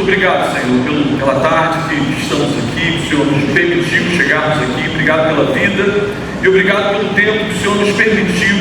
obrigado, Senhor, pela tarde que estamos aqui, que o Senhor nos permitiu chegarmos aqui. Obrigado pela vida e obrigado pelo tempo que o Senhor nos permitiu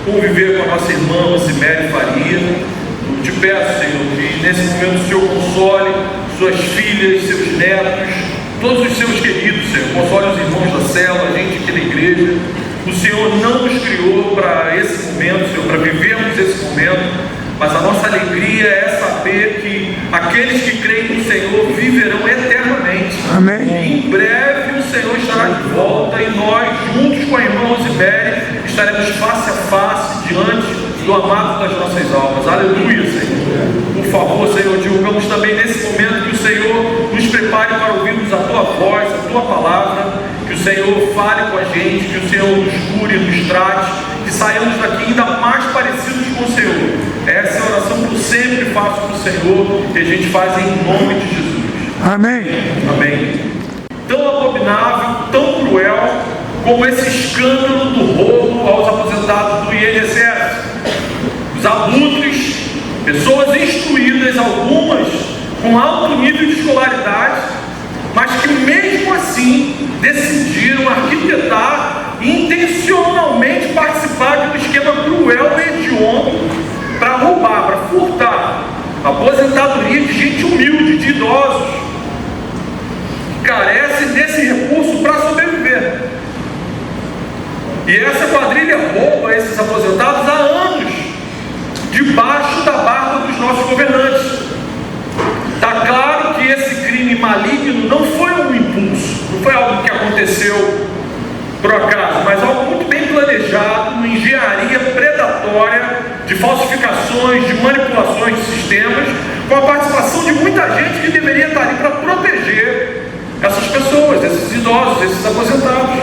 conviver com a nossa irmã Ciméria Faria. Eu te peço, Senhor, que nesse momento o Senhor console suas filhas, seus netos, todos os seus queridos, Senhor. Console os irmãos da célula, a gente aqui na igreja. O Senhor não nos criou para esse momento, Senhor, para vivermos esse momento, mas a nossa alegria é saber que aqueles que creem no Senhor viverão eternamente. Amém. E em breve o Senhor estará de volta e nós, juntos com a irmã Rosemary, estaremos face a face diante do amado das nossas almas. Aleluia, Senhor. Por favor, Senhor, divulgamos também nesse momento que o Senhor nos prepare para ouvirmos a Tua voz, a Tua palavra, que o Senhor fale com a gente, que o Senhor nos cure, nos trate, que saiamos daqui ainda mais parecidos com o Senhor. Essa é a oração que eu sempre faço para o Senhor, que a gente faz em nome de Jesus. Amém. Amém. Tão abominável, tão cruel, como esse escândalo do roubo aos aposentados do INSS. Os abutres, pessoas instruídas, algumas com alto nível de escolaridade, mas que mesmo assim decidiram arquitetar e intencionalmente participar de um esquema cruel e hediondo para roubar, para furtar a aposentadoria de gente humilde, de idosos, que carecem desse recurso para sobreviver. E essa quadrilha rouba esses aposentados há anos, debaixo da barba dos nossos governantes. Está claro que esse crime maligno não foi um impulso, não foi algo que aconteceu por acaso, mas algo muito bem planejado, uma engenharia predatória de falsificações, de manipulações de sistemas, com a participação de muita gente que deveria estar ali para proteger essas pessoas, esses idosos, esses aposentados.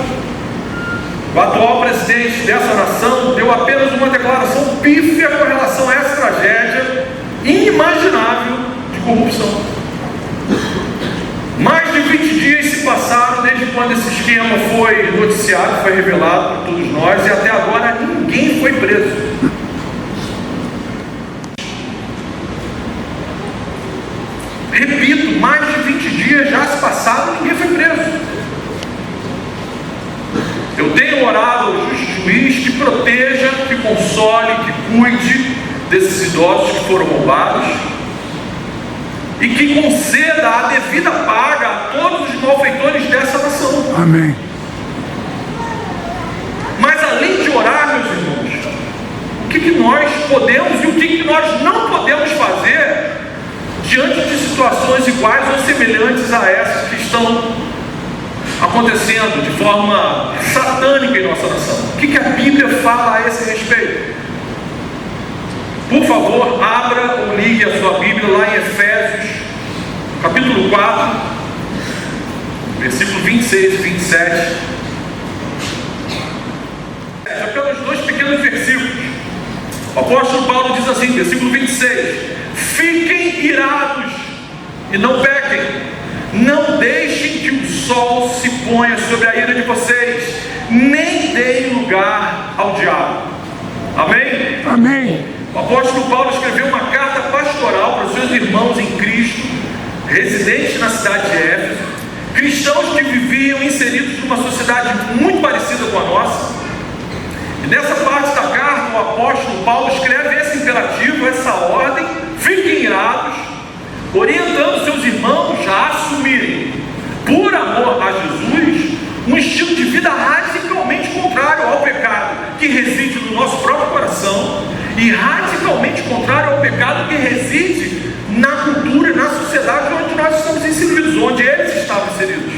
O atual presidente dessa nação deu apenas uma declaração pífia com relação a essa tragédia inimaginável de corrupção. Mais de 20 dias se passaram desde quando esse esquema foi noticiado, foi revelado por todos nós, e até agora ninguém foi preso. Repito, mais de 20 dias já se passaram e ninguém foi preso. Eu tenho orado ao justo juiz que proteja, que console, que cuide desses idosos que foram roubados e que conceda a devida paga a todos os malfeitores dessa nação. Amém. Mas além de orar, meus irmãos, o que nós podemos e o que nós não podemos fazer diante de situações iguais ou semelhantes a essas que estão acontecendo de forma satânica em nossa nação? O que a Bíblia fala a esse respeito? Por favor, abra ou ligue a sua Bíblia lá em Efésios, capítulo 4, versículo 26 e 27. Apenas dois pequenos versículos. O apóstolo Paulo diz assim, versículo 26: fiquem irados e não pequem, não deixem que o sol se ponha sobre a ira de vocês, nem deem lugar ao diabo. Amém? Amém. O apóstolo Paulo escreveu uma carta pastoral para os seus irmãos em Cristo, residentes na cidade de Éfeso, cristãos que viviam inseridos numa sociedade muito parecida com a nossa. E nessa parte da carta, o apóstolo Paulo escreve esse imperativo, essa ordem: fiquem irados, orientando seus irmãos a assumirem, por amor a Jesus, um estilo de vida radicalmente contrário ao pecado que reside no nosso próprio coração e radicalmente contrário ao pecado que reside na cultura, na sociedade onde nós estamos inseridos, onde eles estavam inseridos.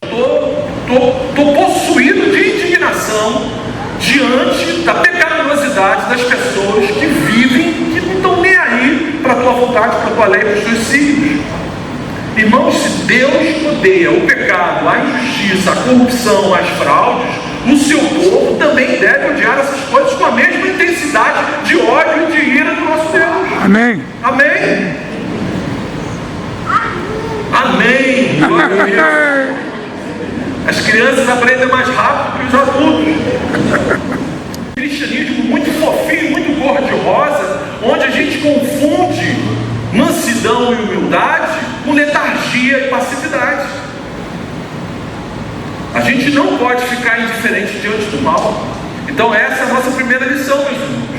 Estou possuído de indignação diante da pecaminosidade das pessoas que vivem, que não estão nem aí para a tua vontade, para a tua lei, para os teus filhos. Irmãos, se Deus odeia o pecado, a injustiça, a corrupção, as fraudes, o seu povo também deve odiar essas coisas com a mesma intensidade de ódio e de ira do nosso Deus. Amém. Amém. Amém. Glória a Deus. As crianças aprendem mais rápido que os adultos. Cristianismo muito fofinho, muito cor-de-rosa, onde a gente confunde mansidão e humildade com Então essa é a nossa primeira lição, meus irmãos.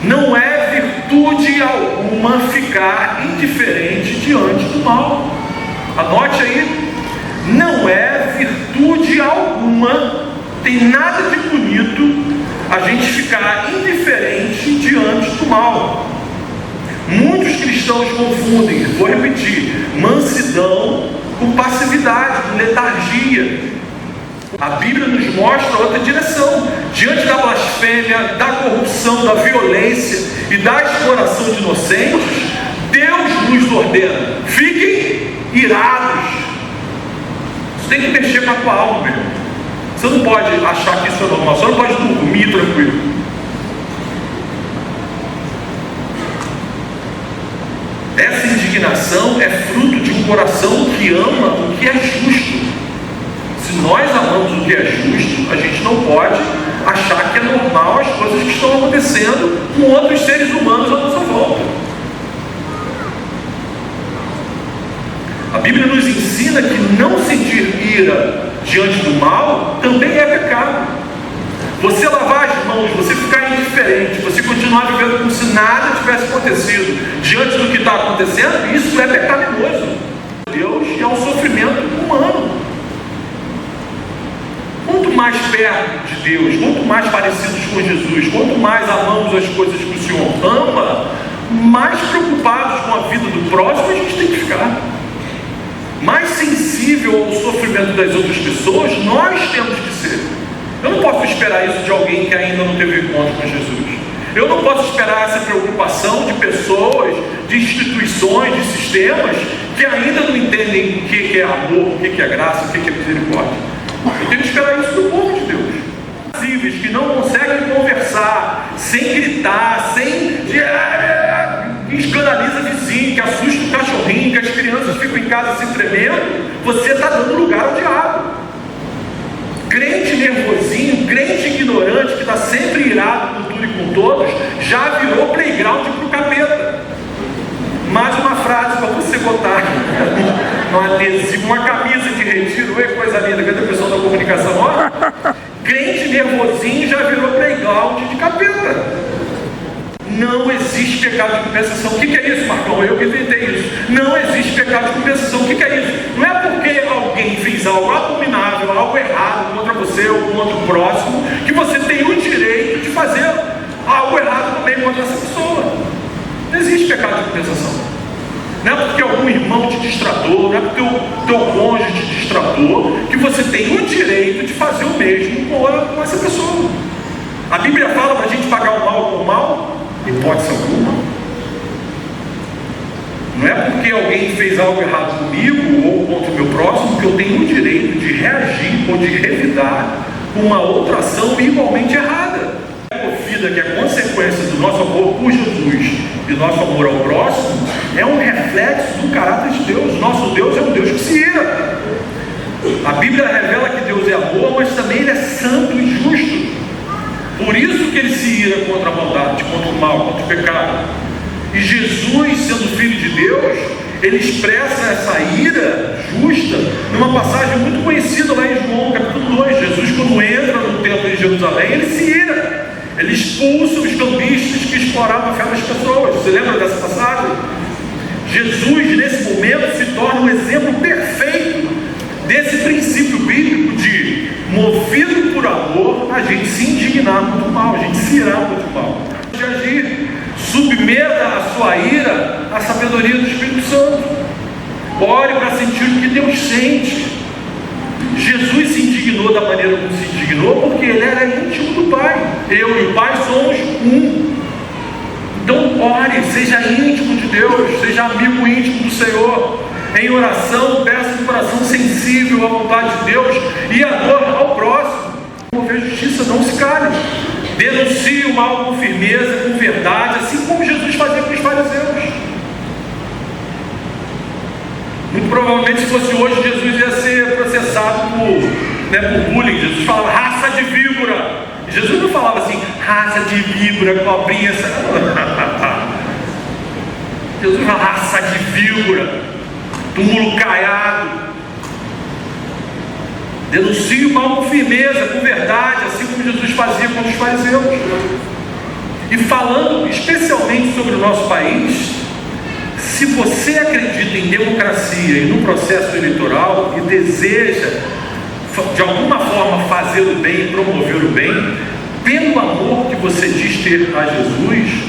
Não é virtude alguma ficar indiferente diante do mal. Anote aí. Não é virtude alguma, tem nada de bonito a gente ficar indiferente diante do mal. Muitos cristãos confundem, vou repetir, mansidão com passividade, com letargia. A Bíblia nos mostra outra direção. Diante da blasfêmia, da corrupção, da violência e da exploração de inocentes, Deus nos ordena: fiquem irados. Isso tem que mexer com a tua alma, meu irmão. Você não pode achar que isso é normal, você não pode dormir tranquilo. Essa indignação é fruto de um coração que ama o que é justo. Se nós amamos o que é justo, a gente não pode achar que é normal as coisas que estão acontecendo com outros seres humanos à nossa volta. A Bíblia nos ensina que não sentir ira diante do mal também é pecado. Você lavar as mãos, você ficar indiferente, você continuar vivendo como se nada tivesse acontecido diante do que está acontecendo, isso é pecaminoso. Deus é um sofrimento humano. Quanto mais perto de Deus, quanto mais parecidos com Jesus, quanto mais amamos as coisas que o Senhor ama, mais preocupados com a vida do próximo a gente tem que ficar. Mais sensível ao sofrimento das outras pessoas nós temos que ser. Eu não posso esperar isso de alguém que ainda não teve encontro com Jesus. Eu não posso esperar essa preocupação de pessoas, de instituições, de sistemas que ainda não entendem o que é amor, o que é graça, o que é misericórdia. Eu tenho que esperar isso do povo de Deus. Que não conseguem conversar, sem gritar, sem escandaliza vizinho, que assusta o cachorrinho, que as crianças ficam em casa se tremendo, você está dando lugar ao diabo. Crente nervosinho, crente ignorante, que está sempre irado com tudo e com todos, já virou playground para o capeta. Mais uma frase para você botar no adesivo, uma camisa de retiro, oi, coisa linda, cadê a pessoa da comunicação? Ó, crente nervosinho já virou playground de capeta. Não existe pecado de compensação. O que é isso, Marcão? Eu que inventei isso. Não existe pecado de compensação. O que é isso? Não é porque alguém fez algo abominável, algo errado contra você ou contra o próximo, que você tem o direito de fazer algo errado também contra essa pessoa. Não existe pecado de compensação. Não é porque algum irmão te distratou, não é porque o teu cônjuge te distratou, que você tem o direito de fazer o mesmo com essa pessoa. A Bíblia fala para a gente pagar o mal com o mal? Hipótese alguma. Não é porque alguém fez algo errado comigo ou contra o meu próximo que eu tenho o direito de reagir ou de revidar com uma outra ação igualmente errada. A vida que é consequência do nosso amor por Jesus e nosso amor ao próximo é um reflexo do caráter de Deus. Nosso Deus é um Deus que se ira. A Bíblia revela que Deus é amor, mas também Ele é santo e justo. Por isso que Ele se ira contra a maldade, contra o mal, contra o pecado. E Jesus, sendo Filho de Deus, Ele expressa essa ira justa numa passagem muito conhecida lá em João capítulo 2. Jesus, quando entra no templo de Jerusalém, Ele se ira. Ele expulsa os cambistas que exploravam a fé das pessoas. Você lembra dessa passagem? Jesus, nesse momento, se torna um exemplo perfeito desse princípio bíblico de, movido por amor, a gente se indignar contra o mal, a gente se irar contra o mal. De agir, submeta a sua ira à sabedoria do Espírito Santo. Ore para sentir o que Deus sente. Jesus se indignou da maneira como se indignou porque Ele era íntimo do Pai. Eu e o Pai somos um. Então ore, seja íntimo de Deus, seja amigo íntimo do Senhor. Em oração, peça um coração sensível à vontade de Deus e amor ao próximo. Promover justiça, não se cale. Denuncie o mal com firmeza, com verdade, assim como Jesus fazia com os fariseus. Muito provavelmente, se fosse hoje, Jesus ia ser processado por bullying. Jesus falava raça de víbora. Jesus não falava assim, raça de víbora, cobrinha. Jesus falava raça de víbora, túmulo caiado. Denuncie o mal com firmeza, com verdade, assim como Jesus fazia com os fariseus. E falando especialmente sobre o nosso país, se você acredita em democracia e no processo eleitoral e deseja de alguma forma fazer o bem, promover o bem, pelo amor que você diz ter a Jesus,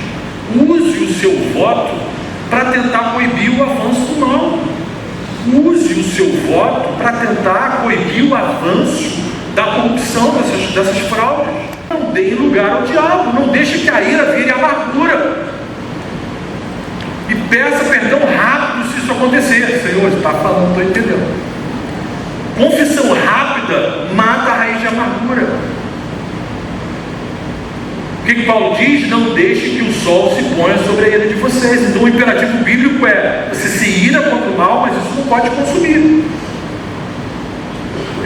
use o seu voto para tentar coibir o avanço do mal. Use o seu voto para tentar coibir o avanço da corrupção, dessas fraudes. Não dê lugar ao diabo, não deixe que a ira vire amargura. E peça perdão rápido se isso acontecer. Senhor, você está falando, não estou entendendo. Confissão rápida mata a raiz de amargura. O que Paulo diz? Não deixe que o sol se ponha sobre a ira de vocês. Então o imperativo bíblico é: você se ira contra o mal, mas isso não pode consumir.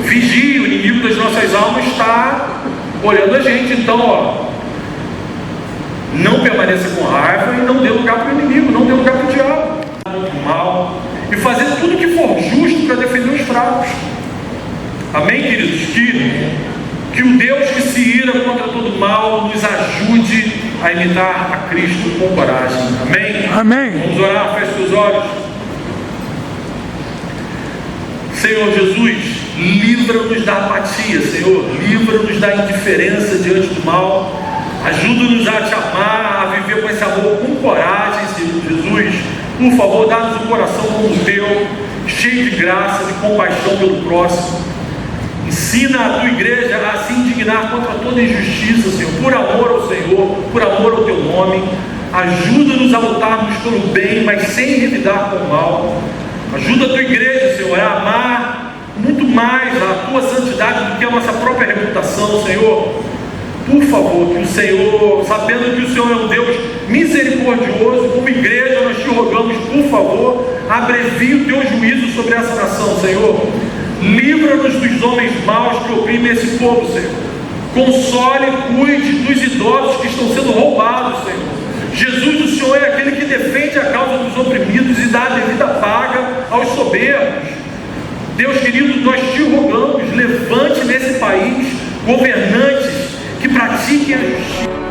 Vigie, o inimigo das nossas almas está olhando a gente. Então, não permaneça com raiva e não dê lugar para o inimigo, não dê lugar para o diabo, contra o mal, e fazer tudo que for justo para defender os fracos. Amém, queridos? Que o Deus que se ira contra todo mal nos ajude a imitar a Cristo com coragem. Amém? Amém. Vamos orar, feche seus olhos. Senhor Jesus, livra-nos da apatia, Senhor, livra-nos da indiferença diante do mal, ajuda-nos a te amar, a viver com esse amor com coragem, Senhor Jesus. Por favor, dá-nos um coração como o teu, cheio de graça, de compaixão pelo próximo. Ensina a tua igreja a se indignar contra toda injustiça, Senhor, por amor ao Senhor, por amor ao teu nome. Ajuda-nos a lutarmos pelo bem, mas sem revidar com o mal. Ajuda a tua igreja, Senhor, a amar muito mais a tua santidade do que a nossa própria reputação, Senhor. Por favor, que o Senhor, sabendo que o Senhor é um Deus misericordioso, como igreja nós te rogamos, por favor, abrevie o teu juízo sobre essa nação, Senhor. Livra-nos dos homens maus que oprimem esse povo, Senhor. Console e cuide dos idosos que estão sendo roubados, Senhor. Jesus, o Senhor é aquele que defende a causa dos oprimidos e dá a devida paga aos soberbos. Deus querido, nós te rogamos, levante nesse país governantes que pratiquem a justiça.